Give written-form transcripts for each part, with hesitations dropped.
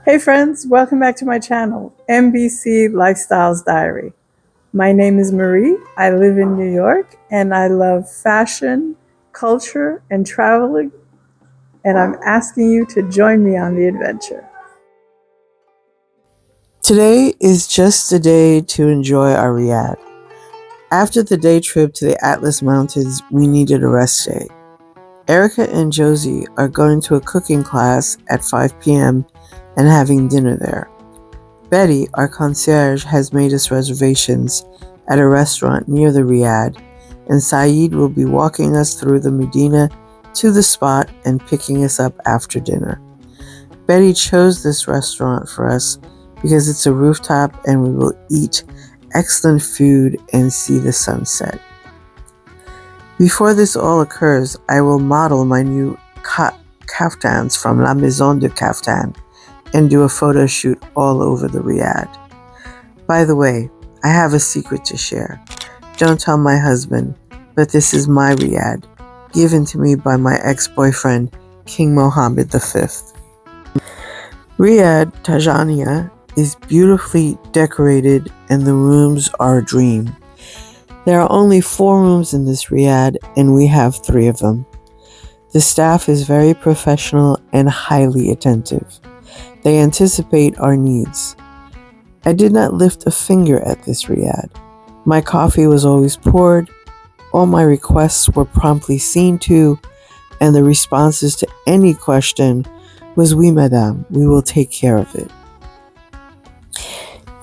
Hey friends, welcome back to my channel, MBC Lifestyles Diary. My name is Marie, I live in New York, and I love fashion, culture, and traveling, and I'm asking you to join me on the adventure. Today is just a day to enjoy our Riad. After the day trip to the Atlas Mountains, we needed a rest day. Erica and Josie are going to a cooking class at 5 p.m. and having dinner there. Betty, our concierge, has made us reservations at a restaurant near the Riad, and Saeed will be walking us through the Medina to the spot and picking us up after dinner. Betty chose this restaurant for us because it's a rooftop and we will eat excellent food and see the sunset. Before this all occurs, I will model my new kaftans from La Maison de Kaftan and do a photo shoot all over the Riad. By the way, I have a secret to share. Don't tell my husband, but this is my Riad, given to me by my ex-boyfriend, King Mohammed V. Riadtajania is beautifully decorated and the rooms are a dream. There are only 4 rooms in this Riad and we have 3 of them. The staff is very professional and highly attentive. They anticipate our needs. I did not lift a finger at this Riad. My coffee was always poured, all my requests were promptly seen to, and the responses to any question was "Oui, madame, we will take care of it."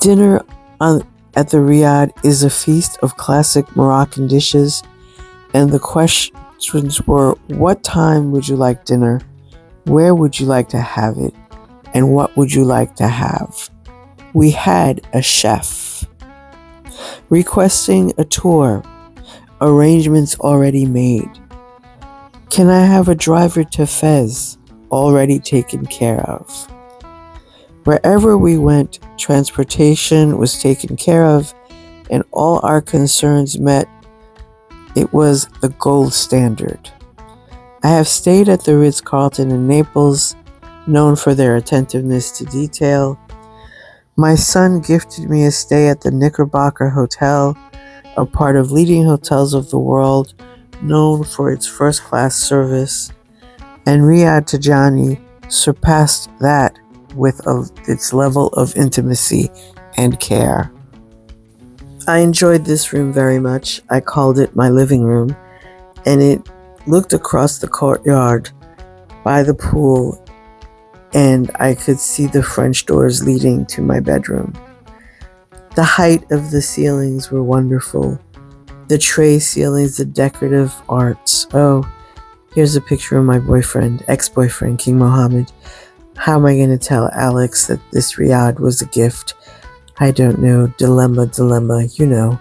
Dinner at the Riad is a feast of classic Moroccan dishes, and the questions were, what time would you like dinner? Where would you like to have it? And what would you like to have? We had a chef. Requesting a tour. Arrangements already made. Can I have a driver to Fez? Already taken care of. Wherever we went, transportation was taken care of and all our concerns met. It was the gold standard. I have stayed at the Ritz-Carlton in Naples, known for their attentiveness to detail. My son gifted me a stay at the Knickerbocker Hotel, a part of leading hotels of the world, known for its first-class service, and Riadtajania surpassed that with its level of intimacy and care. I enjoyed this room very much. I called it my living room, and it looked across the courtyard by the pool, and I could see the French doors leading to my bedroom. The height of the ceilings were wonderful. The tray ceilings, the decorative arts. Oh, here's a picture of my ex-boyfriend, King Mohammed. How am I going to tell Alex that this Riad was a gift? I don't know. Dilemma, you know.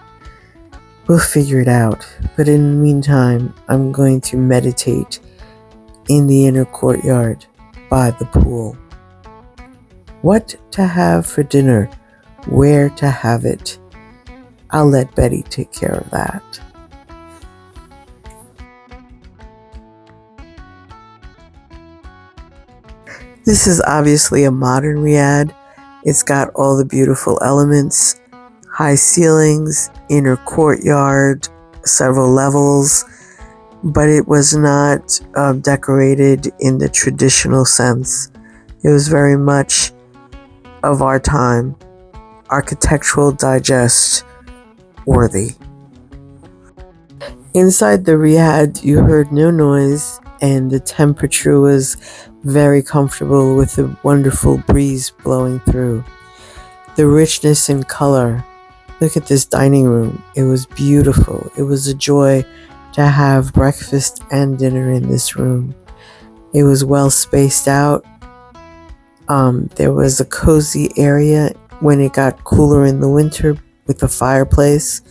We'll figure it out. But in the meantime, I'm going to meditate in the inner courtyard by the pool. What to have for dinner? Where to have it? I'll let Betty take care of that. This is obviously a modern Riad. It's got all the beautiful elements, high ceilings, inner courtyard, several levels, but it was not decorated in the traditional sense. It was very much of our time, architectural digest worthy. Inside the Riad, you heard no noise, and the temperature was very comfortable with the wonderful breeze blowing through. The richness in color. Look at this dining room. It was beautiful. It was a joy to have breakfast and dinner in this room. It was well spaced out. There was a cozy area when it got cooler in the winter with a fireplace.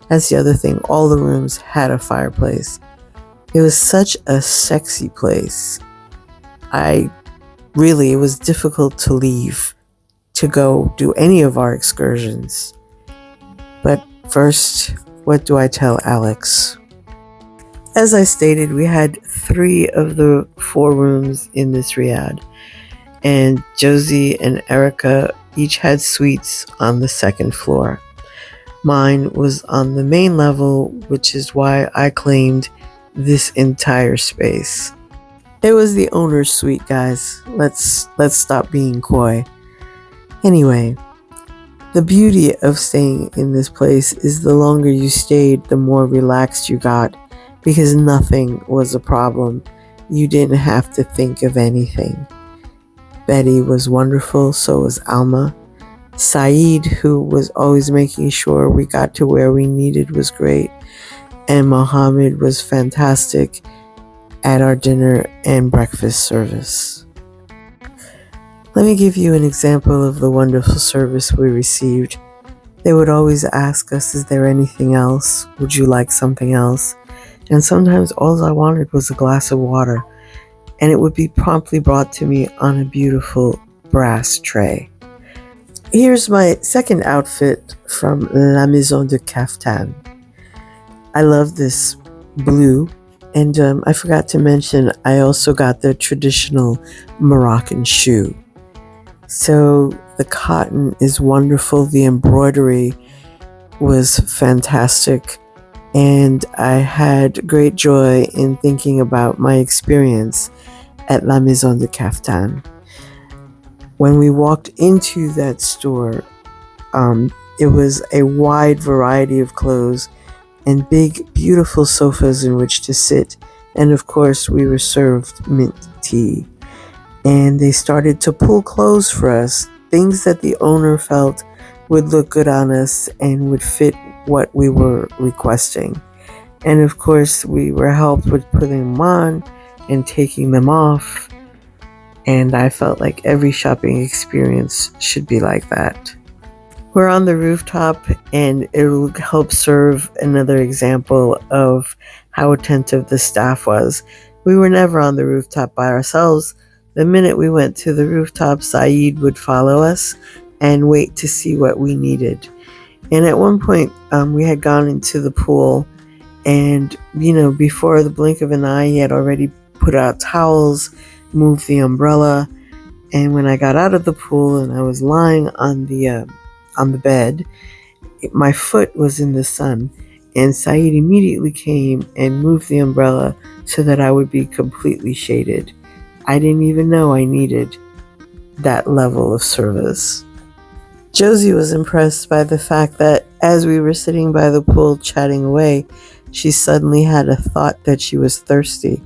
That's the other thing. All the rooms had a fireplace. It was such a sexy place. It was difficult to leave to go do any of our excursions. But first, what do I tell Alex? As I stated, we had 3 of the 4 rooms in this Riad. and Josie and Erica each had suites on the second floor. Mine was on the main level, which is why I claimed this entire space. It was the owner's suite, guys. Let's stop being coy. Anyway, the beauty of staying in this place is the longer you stayed, the more relaxed you got because nothing was a problem. You didn't have to think of anything. Betty was wonderful, so was Alma. Saeed, who was always making sure we got to where we needed, was great. And Mohammed was fantastic at our dinner and breakfast service. Let me give you an example of the wonderful service we received. They would always ask us, is there anything else? Would you like something else? And sometimes all I wanted was a glass of water, and it would be promptly brought to me on a beautiful brass tray. Here's my second outfit from La Maison de Caftan. I love this blue, and I forgot to mention I also got the traditional Moroccan shoe. So the cotton is wonderful, the embroidery was fantastic, and I had great joy in thinking about my experience at La Maison de Caftan. When we walked into that store, it was a wide variety of clothes and big, beautiful sofas in which to sit, and of course we were served mint tea. And they started to pull clothes for us, things that the owner felt would look good on us and would fit what we were requesting. And of course, we were helped with putting them on and taking them off. And I felt like every shopping experience should be like that. We're on the rooftop, and it'll help serve another example of how attentive the staff was. We were never on the rooftop by ourselves. The minute we went to the rooftop, Saeed would follow us and wait to see what we needed. And at one point, we had gone into the pool, and, before the blink of an eye, he had already put out towels, moved the umbrella. And when I got out of the pool and I was lying on the bed, my foot was in the sun, and Saeed immediately came and moved the umbrella so that I would be completely shaded. I didn't even know I needed that level of service. Josie was impressed by the fact that as we were sitting by the pool chatting away, she suddenly had a thought that she was thirsty.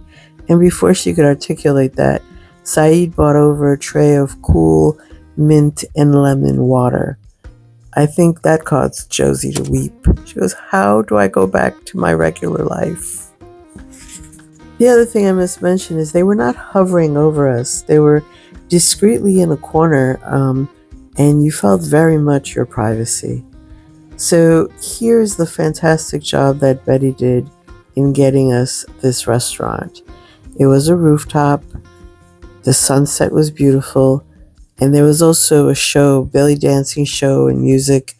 And before she could articulate that, Saeed brought over a tray of cool mint and lemon water. I think that caused Josie to weep. She goes, how do I go back to my regular life? The other thing I must mention is they were not hovering over us. They were discreetly in a corner, and you felt very much your privacy. So here's the fantastic job that Betty did in getting us this restaurant. It was a rooftop, the sunset was beautiful, and there was also a show, belly dancing show and music.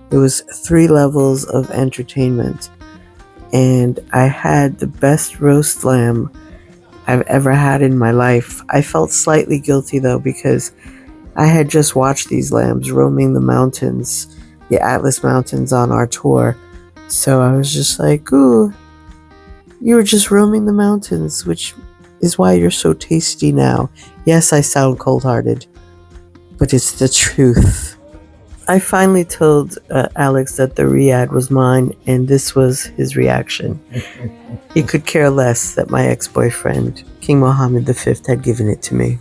There was 3 levels of entertainment. And I had the best roast lamb I've ever had in my life. I felt slightly guilty though, because I had just watched these lambs roaming the mountains, the Atlas Mountains on our tour. So I was just like, ooh, you were just roaming the mountains, which is why you're so tasty now. Yes, I sound cold-hearted, but it's the truth. I finally told Alex that the Riad was mine, and this was his reaction. He could care less that my ex-boyfriend, King Mohammed V, had given it to me.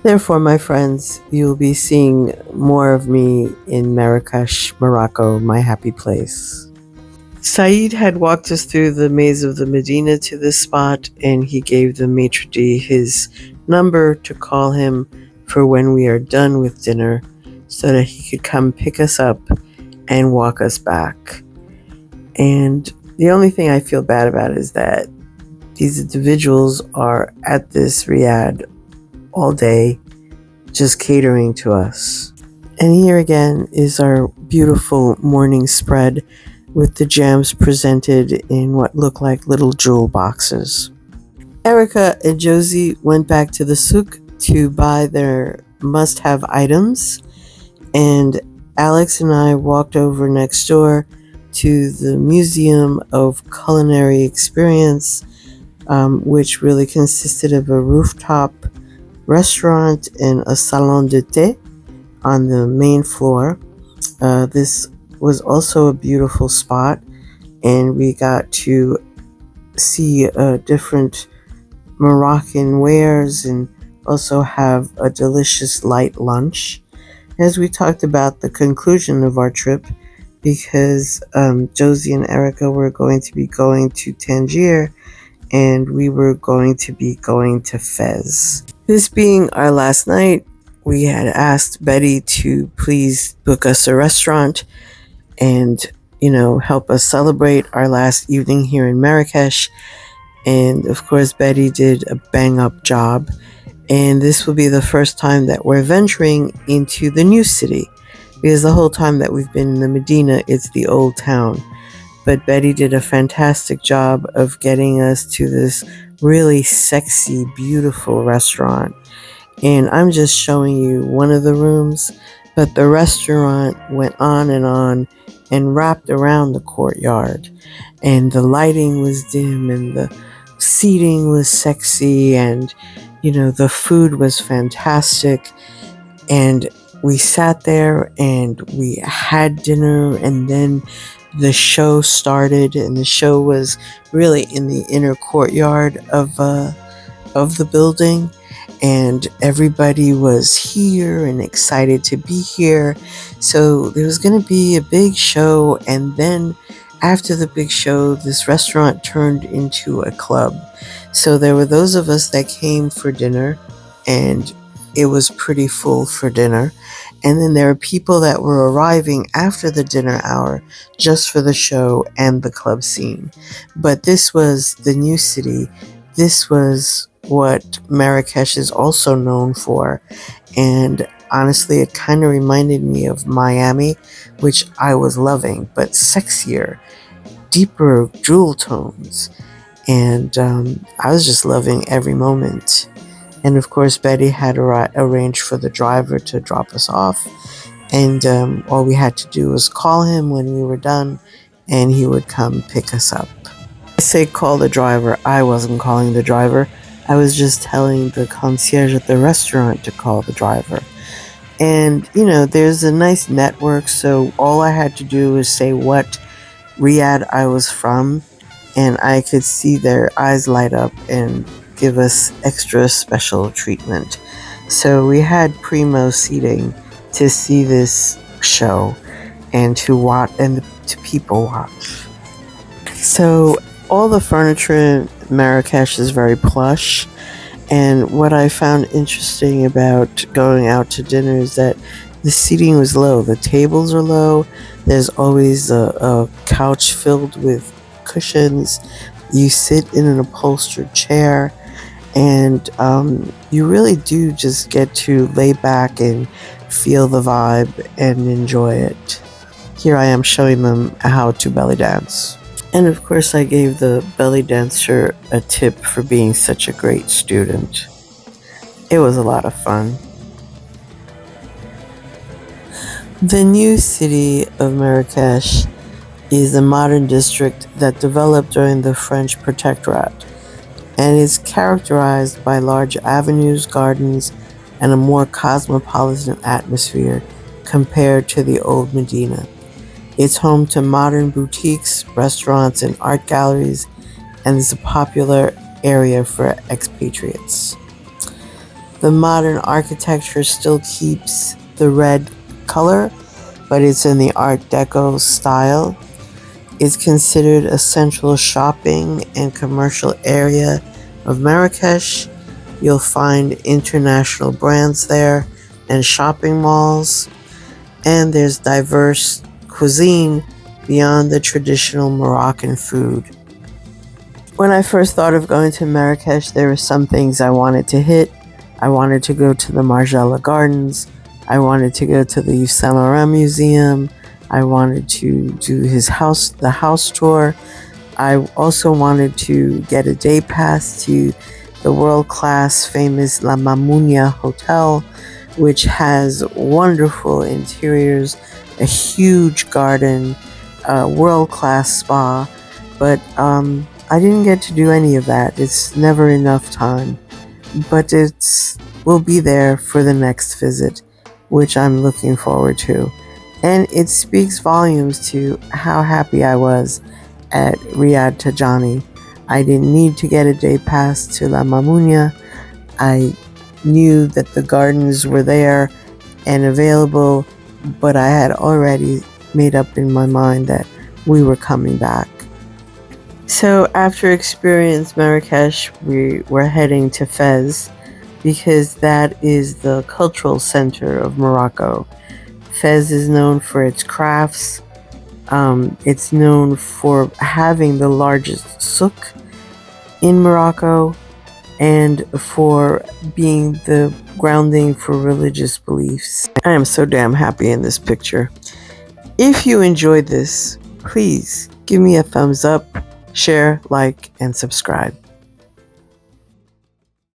Therefore, my friends, you'll be seeing more of me in Marrakech, Morocco, my happy place. Saeed had walked us through the maze of the Medina to this spot, and he gave the maitre d' his number to call him for when we are done with dinner, so that he could come pick us up and walk us back. And the only thing I feel bad about is that these individuals are at this Riad all day, just catering to us. And here again is our beautiful morning spread with the jams presented in what look like little jewel boxes. Erica and Josie went back to the souk to buy their must-have items, and Alex and I walked over next door to the Museum of Culinary Experience, which really consisted of a rooftop restaurant and a salon de thé on the main floor. This was also a beautiful spot, and we got to see different Moroccan wares and also have a delicious light lunch. As we talked about the conclusion of our trip, because Josie and Erica were going to be going to Tangier and we were going to be going to Fez. This being our last night, we had asked Betty to please book us a restaurant and, help us celebrate our last evening here in Marrakech. And of course, Betty did a bang up job. And this will be the first time that we're venturing into the new city, because the whole time that we've been in the Medina, it's the old town. But Betty did a fantastic job of getting us to this really sexy, beautiful restaurant. And I'm just showing you one of the rooms, but the restaurant went on and wrapped around the courtyard. And the lighting was dim and the seating was sexy, and the food was fantastic. And we sat there and we had dinner, and then the show started, and the show was really in the inner courtyard of the building, and everybody was here and excited to be here. So there was going to be a big show, and then after the big show, this restaurant turned into a club. So there were those of us that came for dinner, and it was pretty full for dinner. And then there were people that were arriving after the dinner hour just for the show and the club scene. But this was the new city. This was what Marrakech is also known for. And honestly, it kind of reminded me of Miami, which I was loving, but sexier, deeper jewel tones. And I was just loving every moment. And of course, Betty had arranged for the driver to drop us off. And all we had to do was call him when we were done, and he would come pick us up. I say call the driver. I wasn't calling the driver. I was just telling the concierge at the restaurant to call the driver. And, there's a nice network, so all I had to do was say what Riyadh I was from, and I could see their eyes light up and give us extra special treatment. So we had primo seating to see this show and to watch and to people watch. So all the furniture in Marrakech is very plush, and what I found interesting about going out to dinner is that the seating was low. The tables are low. There's always a couch filled with cushions. You sit in an upholstered chair, and you really do just get to lay back and feel the vibe and enjoy it. Here I am showing them how to belly dance. And of course, I gave the belly dancer a tip for being such a great student. It was a lot of fun. The new city of Marrakech is a modern district that developed during the French Protectorate and is characterized by large avenues, gardens, and a more cosmopolitan atmosphere compared to the old Medina. It's home to modern boutiques, restaurants, and art galleries, and is a popular area for expatriates. The modern architecture still keeps the red color, but it's in the Art Deco style. It's considered a central shopping and commercial area of Marrakech. You'll find international brands there and shopping malls, and there's diverse cuisine beyond the traditional Moroccan food. When I first thought of going to Marrakech, there were some things I wanted to hit. I wanted to go to the Margiela Gardens. I wanted to go to the Saint Laurent Museum. I wanted to do the house tour. I also wanted to get a day pass to the world-class famous La Mamunia Hotel, which has wonderful interiors, a huge garden, a world-class spa, but I didn't get to do any of that. It's never enough time, but we'll be there for the next visit, which I'm looking forward to. And it speaks volumes to how happy I was at Riadtajania. I didn't need to get a day pass to La Mamunia. I knew that the gardens were there and available, but I had already made up in my mind that we were coming back. So after experience Marrakech, we were heading to Fez because that is the cultural center of Morocco. Fez is known for its crafts. It's known for having the largest souk in Morocco and for being the grounding for religious beliefs. I am so damn happy in this picture. If you enjoyed this, please give me a thumbs up, share, like, and subscribe.